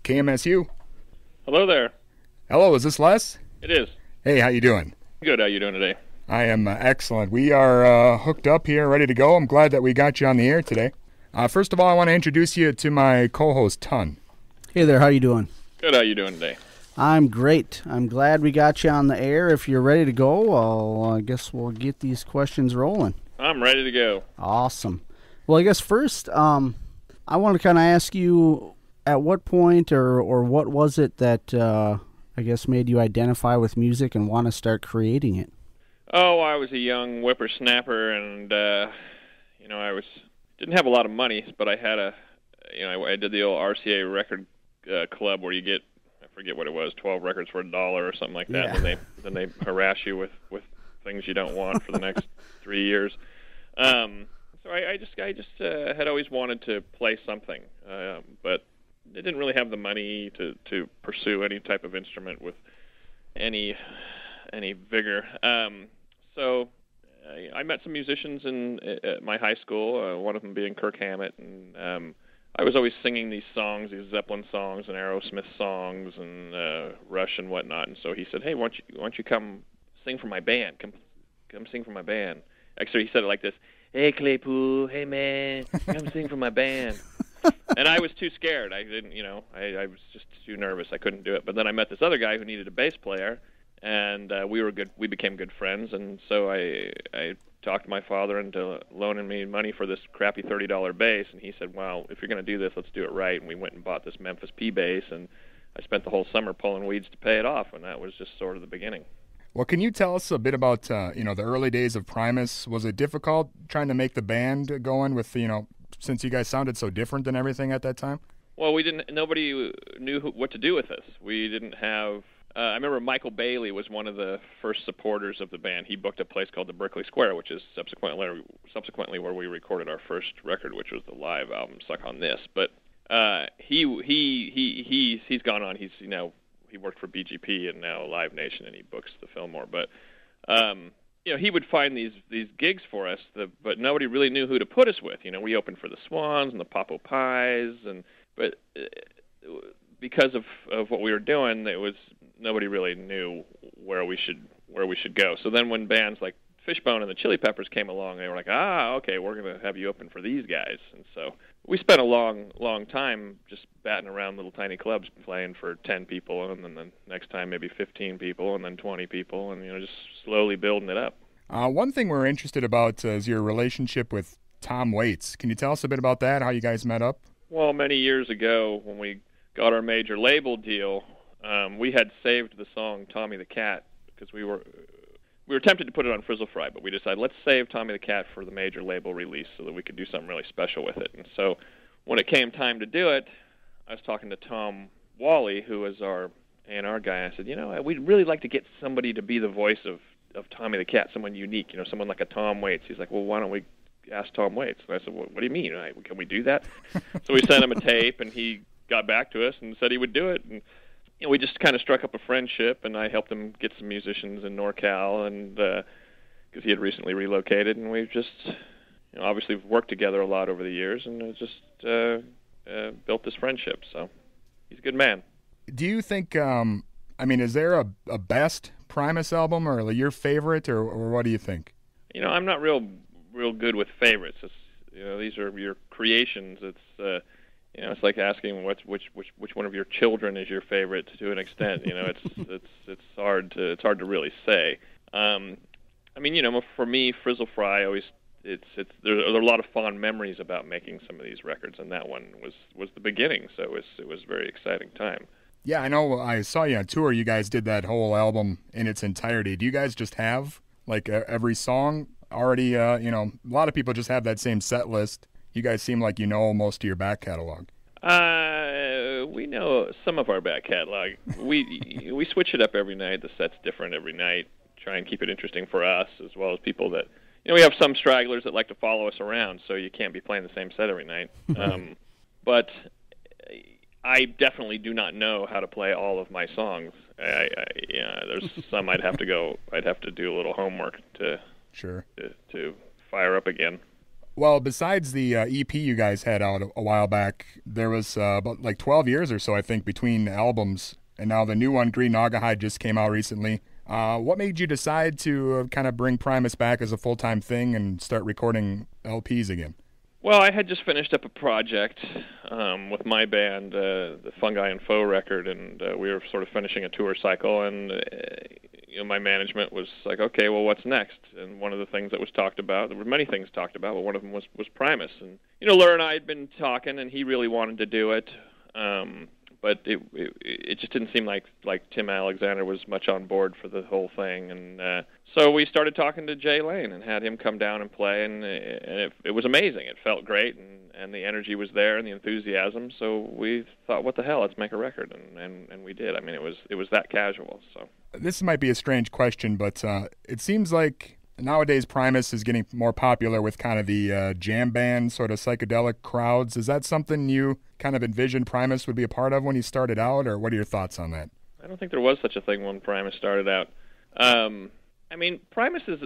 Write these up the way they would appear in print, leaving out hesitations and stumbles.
KMSU. Hello there. Hello, is this Les? It is. Hey, how you doing? Good. How you doing today? I am excellent. We are hooked up here, ready to go. I'm glad that we got you on the air today. First of all, I want to introduce you to my co-host, Ton. Hey there, how you doing? Good. How you doing today? I'm great. I'm glad we got you on the air. If you're ready to go, I guess we'll get these questions rolling. I'm ready to go. Awesome. Well, I guess first, I want to kind of ask you, at what point or what was it that I guess made you identify with music and want to start creating it? Oh, I was a young whippersnapper, and I didn't have a lot of money, but I had I did the old RCA record club where you get, I forget what it was, 12 records for $1 or something like that. Yeah. And then they harass you with things you don't want for the next 3 years. So I just had always wanted to play something, but I didn't really have the money to pursue any type of instrument with any vigor. So I met some musicians at my high school, one of them being Kirk Hammett, and I was always singing these songs, these Zeppelin songs and Aerosmith songs and Rush and whatnot. And so he said, "Hey, why don't you come sing for my band? Come sing for my band." Actually, he said it like this: "Hey, Claypool, hey man, come sing for my band." And I was too scared. I didn't, I was just too nervous. I couldn't do it. But then I met this other guy who needed a bass player, and we became good friends. And so I talked my father into loaning me money for this crappy $30 bass, and he said, "Well, if you're going to do this, let's do it right." And we went and bought this Memphis P bass, and I spent the whole summer pulling weeds to pay it off, and that was just sort of the beginning. Well, can you tell us a bit about the early days of Primus? Was it difficult trying to make the band going with since you guys sounded so different than everything at that time? Well, nobody knew what to do with us. We didn't have. I remember Michael Bailey was one of the first supporters of the band. He booked a place called the Berkeley Square, which is subsequently where we recorded our first record, which was the live album "Suck on This." But he's gone on. He worked for BGP and now Live Nation, and he books the Fillmore. But he would find these gigs for us, but nobody really knew who to put us with. We opened for the Swans and the Popo Pies, but because of what we were doing, nobody really knew where we should go. So then when bands like Fishbone and the Chili Peppers came along, they were like, okay, we're going to have you open for these guys. And so we spent a long time just batting around little tiny clubs playing for 10 people, and then the next time maybe 15 people, and then 20 people, and just slowly building it up. One thing we're interested about is your relationship with Tom Waits. Can you tell us a bit about that, how you guys met up? Well, many years ago when we got our major label deal, we had saved the song Tommy the Cat because we were tempted to put it on Frizzle Fry, but we decided let's save Tommy the Cat for the major label release so that we could do something really special with it. And so when it came time to do it, I was talking to Tom Wally, who is our A&R guy, and I said, we'd really like to get somebody to be the voice of Tommy the Cat, someone unique, someone like a Tom Waits. He's like, well, why don't we ask Tom Waits? And I said, well, what do you mean? Can we do that? So we sent him a tape, and he got back to us and said he would do it. And we just kind of struck up a friendship, and I helped him get some musicians in NorCal, and because he had recently relocated, and we've just obviously worked together a lot over the years, and just built this friendship. So he's a good man. Do you think? Is there a best Primus album or your favorite, or what do you think? I'm not real good with favorites. These are your creations. It's like asking which one of your children is your favorite to an extent. It's hard to really say. For me, Frizzle Fry there are a lot of fond memories about making some of these records, and that one was the beginning. So it was a very exciting time. Yeah, I know. I saw you on tour. You guys did that whole album in its entirety. Do you guys just have every song already? A lot of people just have that same set list. You guys seem like most of your back catalog. We know some of our back catalog. We switch it up every night. The set's different every night. Try and keep it interesting for us as well as people that we have some stragglers that like to follow us around, so you can't be playing the same set every night. But I definitely do not know how to play all of my songs. There's some I'd have to do a little homework to Sure. to fire up again. Well, besides the EP you guys had out a while back, there was about like 12 years or so, I think, between albums. And now the new one, Green Naugahyde, just came out recently. What made you decide to kind of bring Primus back as a full-time thing and start recording LPs again? Well, I had just finished up a project with my band, the Fungi and Foe record, and we were sort of finishing a tour cycle, and my management was like, okay, well, what's next? And one of the things that was talked about, there were many things talked about, but one of them was Primus. And, Lur and I had been talking, and he really wanted to do it, but it just didn't seem like Tim Alexander was much on board for the whole thing. And so we started talking to Jay Lane and had him come down and play, and it was amazing. It felt great, and the energy was there and the enthusiasm. So we thought, what the hell, let's make a record, and we did. I mean, it was that casual. So this might be a strange question, but it seems like nowadays Primus is getting more popular with kind of the jam band sort of psychedelic crowds. Is that something you kind of envisioned Primus would be a part of when you started out, or what are your thoughts on that? I don't think there was such a thing when Primus started out. I mean, Primus is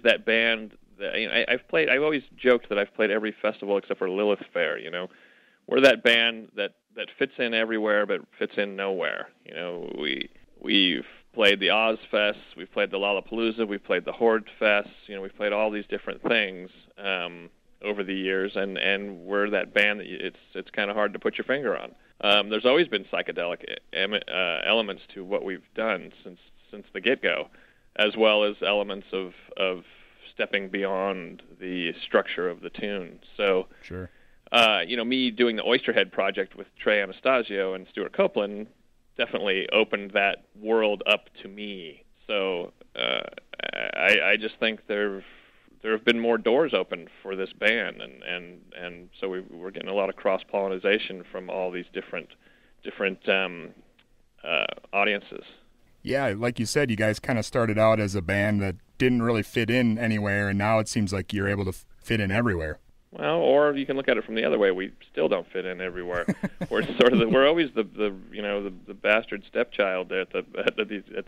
that band that I've always joked that I've played every festival except for Lilith Fair. We're that band that fits in everywhere but fits in nowhere. We've played the Ozfest, we've played the Lollapalooza, we've played the Horde Fest. We've played all these different things over the years, and we're that band that it's kind of hard to put your finger on. There's always been psychedelic elements to what we've done since the get-go, as well as elements of stepping beyond the structure of the tune. So, sure. Me doing the Oysterhead project with Trey Anastasio and Stuart Copeland definitely opened that world up to me. So I just think there have been more doors open for this band, and so we're getting a lot of cross-pollination from all these different audiences. Yeah, like you said, you guys kind of started out as a band that didn't really fit in anywhere, and now it seems like you're able to fit in everywhere. Well, or you can look at it from the other way. We still don't fit in everywhere. We're always the bastard stepchild at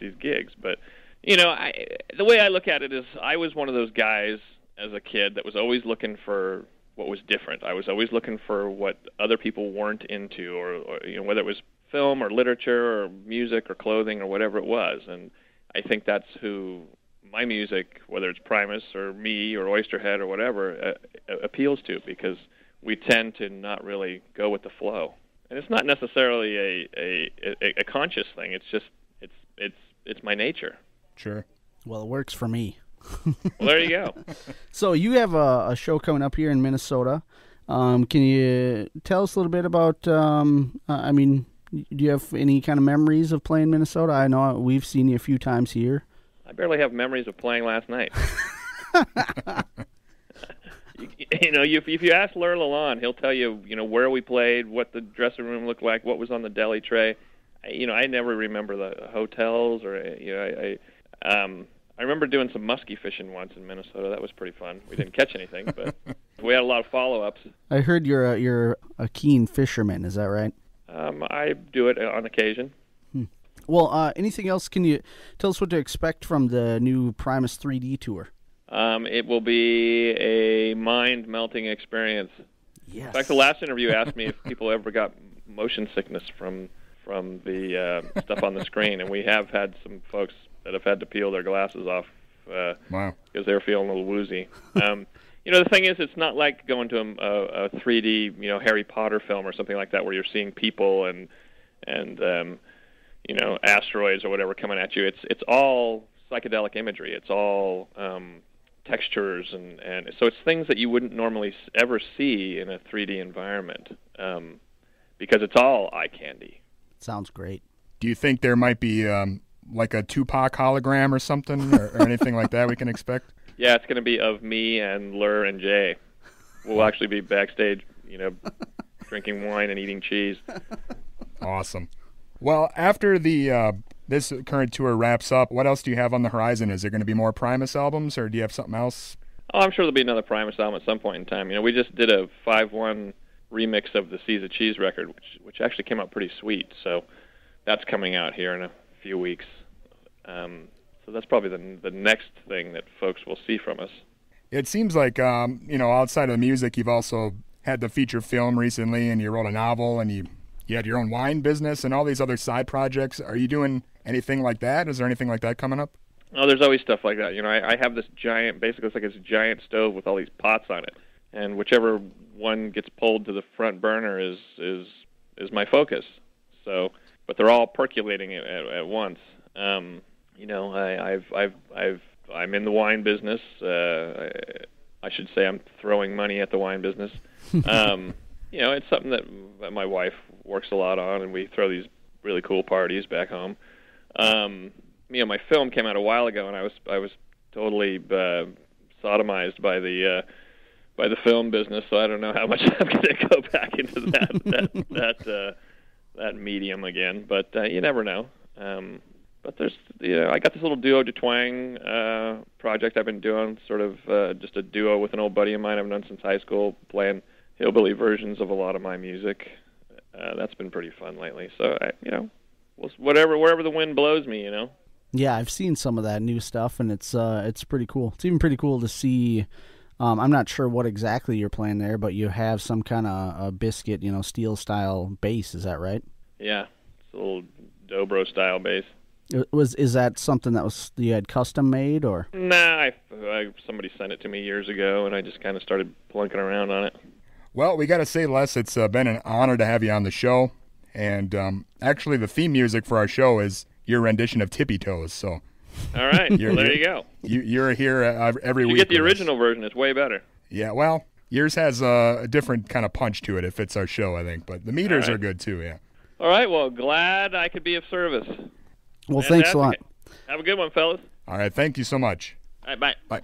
these gigs. But the way I look at it is, I was one of those guys as a kid that was always looking for what was different. I was always looking for what other people weren't into, or whether it was film or literature or music or clothing or whatever it was. And I think that's who my music, whether it's Primus or me or Oysterhead or whatever, appeals to, because we tend to not really go with the flow. And it's not necessarily a conscious thing. It's just it's my nature. Sure. Well, it works for me. Well, there you go. So you have a show coming up here in Minnesota. Can you tell us a little bit about, do you have any kind of memories of playing Minnesota? I know we've seen you a few times here. I barely have memories of playing last night. If you ask Lur Lalonde, he'll tell you, where we played, what the dressing room looked like, what was on the deli tray. I never remember the hotels, or I remember doing some muskie fishing once in Minnesota. That was pretty fun. We didn't catch anything, but we had a lot of follow-ups. I heard you're a keen fisherman. Is that right? I do it on occasion. Well, anything else? Can you tell us what to expect from the new Primus 3D tour? It will be a mind-melting experience. Yes. In fact, the last interview asked me if people ever got motion sickness from the stuff on the screen, and we have had some folks that have had to peel their glasses off wow, because they're feeling a little woozy. The thing is, it's not like going to a 3D, Harry Potter film or something like that, where you're seeing people and asteroids or whatever coming at you. It's all psychedelic imagery. It's all textures, and so it's things that you wouldn't normally ever see in a 3D environment, because it's all eye candy. Sounds great. Do you think there might be like a Tupac hologram or something, or anything like that we can expect? Yeah, it's going to be of me and Lur and Jay. We'll actually be backstage, drinking wine and eating cheese. Awesome. Well, after the this current tour wraps up, what else do you have on the horizon? Is there going to be more Primus albums, or do you have something else? Oh, I'm sure there'll be another Primus album at some point in time. We just did a 5/1 remix of the Seas of Cheese record, which actually came out pretty sweet. So that's coming out here in a few weeks. So that's probably the next thing that folks will see from us. It seems like, outside of the music, you've also had the feature film recently, and you wrote a novel, and you had your own wine business and all these other side projects. Are you doing anything like that? Is there anything like that coming up? Oh, there's always stuff like that. I have this giant, basically it's like this giant stove with all these pots on it, and whichever one gets pulled to the front burner is my focus. So, but they're all percolating at once. I'm in the wine business. I should say I'm throwing money at the wine business. It's something that my wife works a lot on, and we throw these really cool parties back home. My film came out a while ago, and I was totally sodomized by the film business. So I don't know how much I'm going to go back into that medium again. But you never know. But there's, I got this little duo de twang project I've been doing, sort of just a duo with an old buddy of mine I've known since high school, playing hillbilly versions of a lot of my music. That's been pretty fun lately. So, wherever the wind blows me, Yeah, I've seen some of that new stuff, and it's pretty cool. It's even pretty cool to see. I'm not sure what exactly you're playing there, but you have some kind of biscuit, steel style bass. Is that right? Yeah, it's a little dobro style bass. Is that something that you had custom made, or? Nah, somebody sent it to me years ago, and I just kind of started plunking around on it. Well, we got to say, Les, it's been an honor to have you on the show. And actually, the theme music for our show is your rendition of Tippy Toes. So, all right, well, there you go. You're here every week. You get the original version; it's way better. Yeah, well, yours has a different kind of punch to it. It fits our show, I think. But the meters are good too. Yeah. All right. Well, glad I could be of service. Well, thanks a lot. Have a good one, fellas. All right. Thank you so much. All right. Bye. Bye.